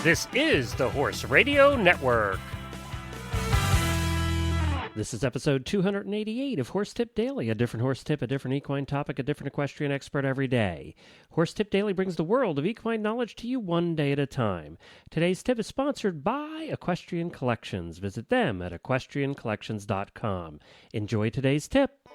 This is the Horse Radio Network. This is episode 288 of Horse Tip Daily, a different horse tip, a different equine topic, a different equestrian expert every day. Horse Tip Daily brings the world of equine knowledge to you one day at a time. Today's tip is sponsored by Equestrian Collections. Visit them at equestriancollections.com. Enjoy today's tip.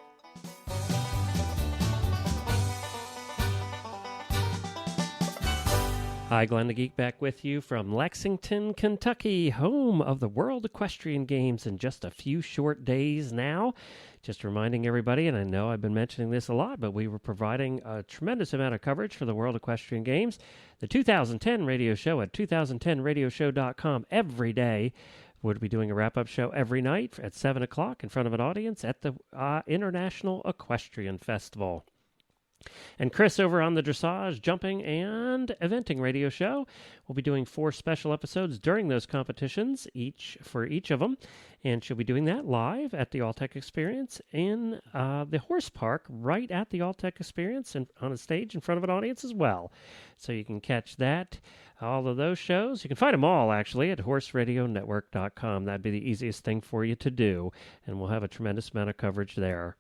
Hi, Glenn the Geek back with you from Lexington, Kentucky, home of the World Equestrian Games in just a few short days now. Just reminding everybody, and I know I've been mentioning this a lot, but we were providing a tremendous amount of coverage for the World Equestrian Games. The 2010 radio show at 2010radioshow.com every day. We'll be doing a wrap-up show every night at 7 o'clock in front of an audience at the International Equestrian Festival. And Chris over on the Dressage, Jumping, and Eventing radio show will be doing 4 special episodes during those competitions, each of them. And she'll be doing that live at the Alltech Experience in the Horse Park, right at the Alltech Experience, and on a stage in front of an audience as well. So you can catch that, all of those shows. You can find them all, actually, at horseradionetwork.com. That'd be the easiest thing for you to do, and we'll have a tremendous amount of coverage there.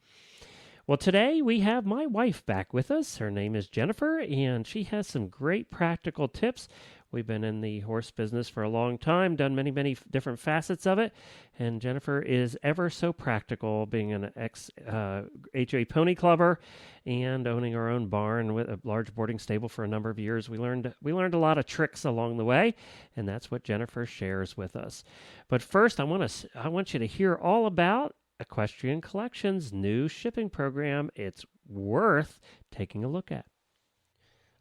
Well, today we have my wife back with us. Her name is Jennifer, and she has some great practical tips. We've been in the horse business for a long time, done many, many different facets of it, and Jennifer is ever so practical, being an ex-HA pony clubber and owning our own barn with a large boarding stable for a number of years. We learned a lot of tricks along the way, and that's what Jennifer shares with us. But first, I want you to hear all about Equestrian Collections' new shipping program. It's worth taking a look at.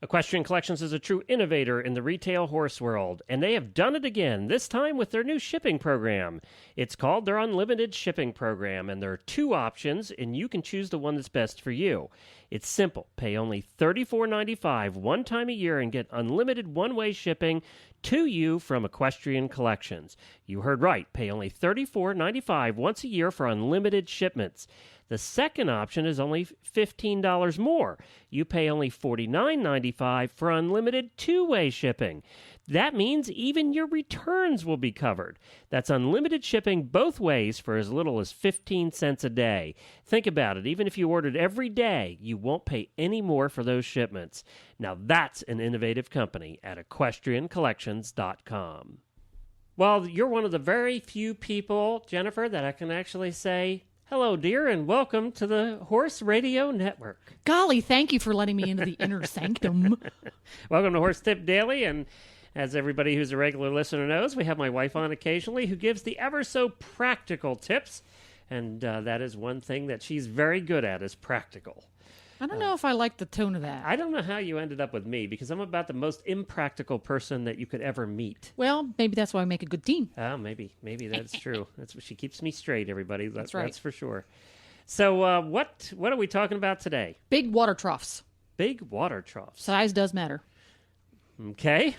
Equestrian Collections is a true innovator in the retail horse world, and they have done it again, this time with their new shipping program. It's called their Unlimited Shipping Program, and there are 2 options, and you can choose the one that's best for you. It's simple. Pay only $34.95 one time a year and get unlimited one-way shipping to you from Equestrian Collections. You heard right. Pay only $34.95 once a year for unlimited shipments. The second option is only $15 more. You pay only $49.95 for unlimited two-way shipping. That means even your returns will be covered. That's unlimited shipping both ways for as little as 15 cents a day. Think about it. Even if you ordered every day, you won't pay any more for those shipments. Now that's an innovative company at equestriancollections.com. Well, you're one of the very few people, Jennifer, that I can actually say, hello, dear, and welcome to the Horse Radio Network. Golly, thank you for letting me into the inner sanctum. Welcome to Horse Tip Daily, and as everybody who's a regular listener knows, we have my wife on occasionally who gives the ever-so-practical tips, and that is one thing that she's very good at, is practical. I don't know if I like the tone of that. I don't know how you ended up with me, because I'm about the most impractical person that you could ever meet. Well, maybe that's why I make a good team. Oh, maybe that's true. That's what she keeps me straight, everybody. That's right. That's for sure. So what are we talking about today? Big water troughs. Big water troughs. Size does matter. Okay.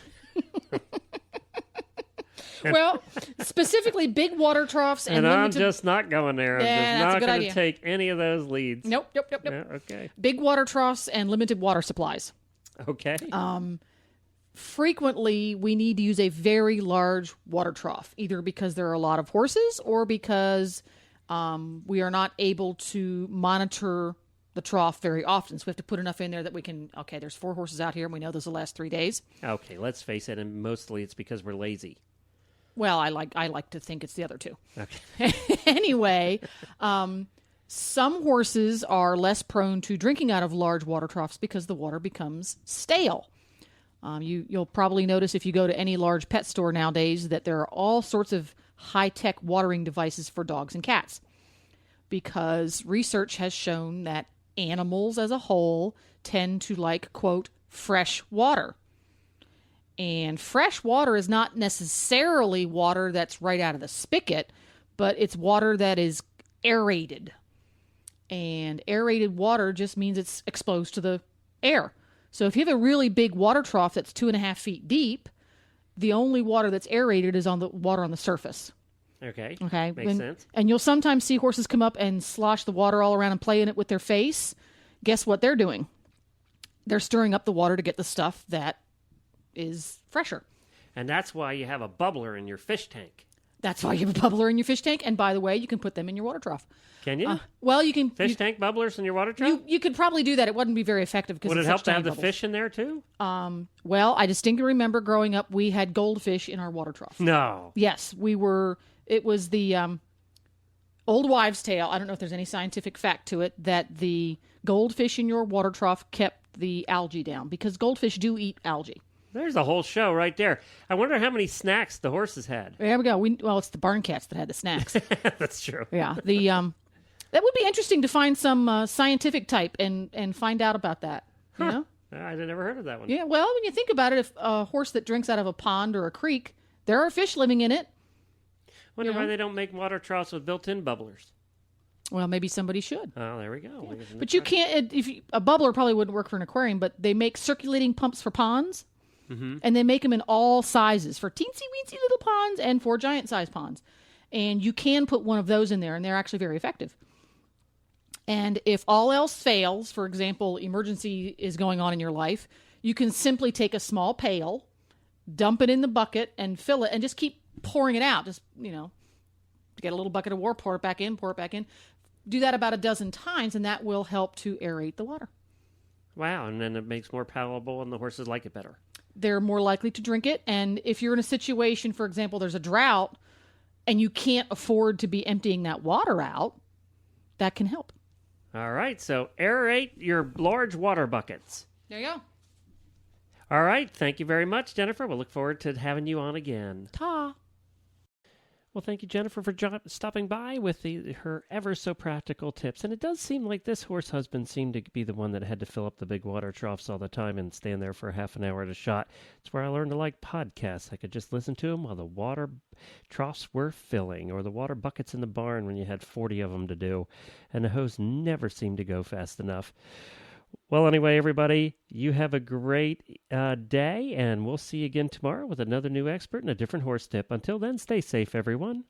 Well, specifically big water troughs and I'm just not going there. I'm just not going to take any of those leads. Nope. Yeah, okay. Big water troughs and limited water supplies. Okay. Frequently, we need to use a very large water trough, either because there are a lot of horses or because we are not able to monitor the trough very often. So we have to put enough in there that we can, okay, there's 4 horses out here, and we know this will last 3 days. Okay, let's face it, and mostly it's because we're lazy. Well, I like to think it's the other 2. Okay. Anyway, some horses are less prone to drinking out of large water troughs because the water becomes stale. You'll probably notice if you go to any large pet store nowadays that there are all sorts of high-tech watering devices for dogs and cats, because research has shown that animals as a whole tend to like, quote, fresh water. And fresh water is not necessarily water that's right out of the spigot, but it's water that is aerated. And aerated water just means it's exposed to the air. So if you have a really big water trough that's 2.5 feet deep, the only water that's aerated is on the water on the surface. Okay. Makes sense. And you'll sometimes see horses come up and slosh the water all around and play in it with their face. Guess what they're doing? They're stirring up the water to get the stuff that is fresher. And that's why you have a bubbler in your fish tank. That's why you have a bubbler in your fish tank. And by the way, you can put them in your water trough. Can you? Well, you can. Fish tank bubblers in your water trough? You could probably do that. It wouldn't be very effective because Would it help to have the fish in there too? Well, I distinctly remember growing up, we had goldfish in our water trough. No. Yes, we were. It was the old wives' tale. I don't know if there's any scientific fact to it that the goldfish in your water trough kept the algae down because goldfish do eat algae. There's a whole show right there. I wonder how many snacks the horses had. There we go. Well, it's the barn cats that had the snacks. That's true. Yeah. That would be interesting to find some scientific type and find out about that. You know? I'd never heard of that one. Yeah. Well, when you think about it, if a horse that drinks out of a pond or a creek, there are fish living in it. Wonder why they don't make water troughs with built-in bubblers. Well, maybe somebody should. Oh, there we go. Yeah. But you can't. A bubbler probably wouldn't work for an aquarium, but they make circulating pumps for ponds. Mm-hmm. And they make them in all sizes for teensy-weensy little ponds and for giant-sized ponds. And you can put one of those in there, and they're actually very effective. And if all else fails, for example, emergency is going on in your life, you can simply take a small pail, dump it in the bucket, and fill it, and just keep pouring it out. Just, get a little bucket of water, pour it back in, pour it back in. Do that about a dozen times, and that will help to aerate the water. Wow, and then it makes more palatable, and the horses like it better. They're more likely to drink it. And if you're in a situation, for example, there's a drought, and you can't afford to be emptying that water out, that can help. All right, so aerate your large water buckets. There you go. All right, thank you very much, Jennifer. We'll look forward to having you on again. Ta. Well, thank you, Jennifer, for stopping by with her ever-so-practical tips. And it does seem like this horse husband seemed to be the one that had to fill up the big water troughs all the time and stand there for half an hour at a shot. It's where I learned to like podcasts. I could just listen to them while the water troughs were filling, or the water buckets in the barn when you had 40 of them to do. And the hose never seemed to go fast enough. Well, anyway, everybody, you have a great day, and we'll see you again tomorrow with another new expert and a different horse tip. Until then, stay safe, everyone.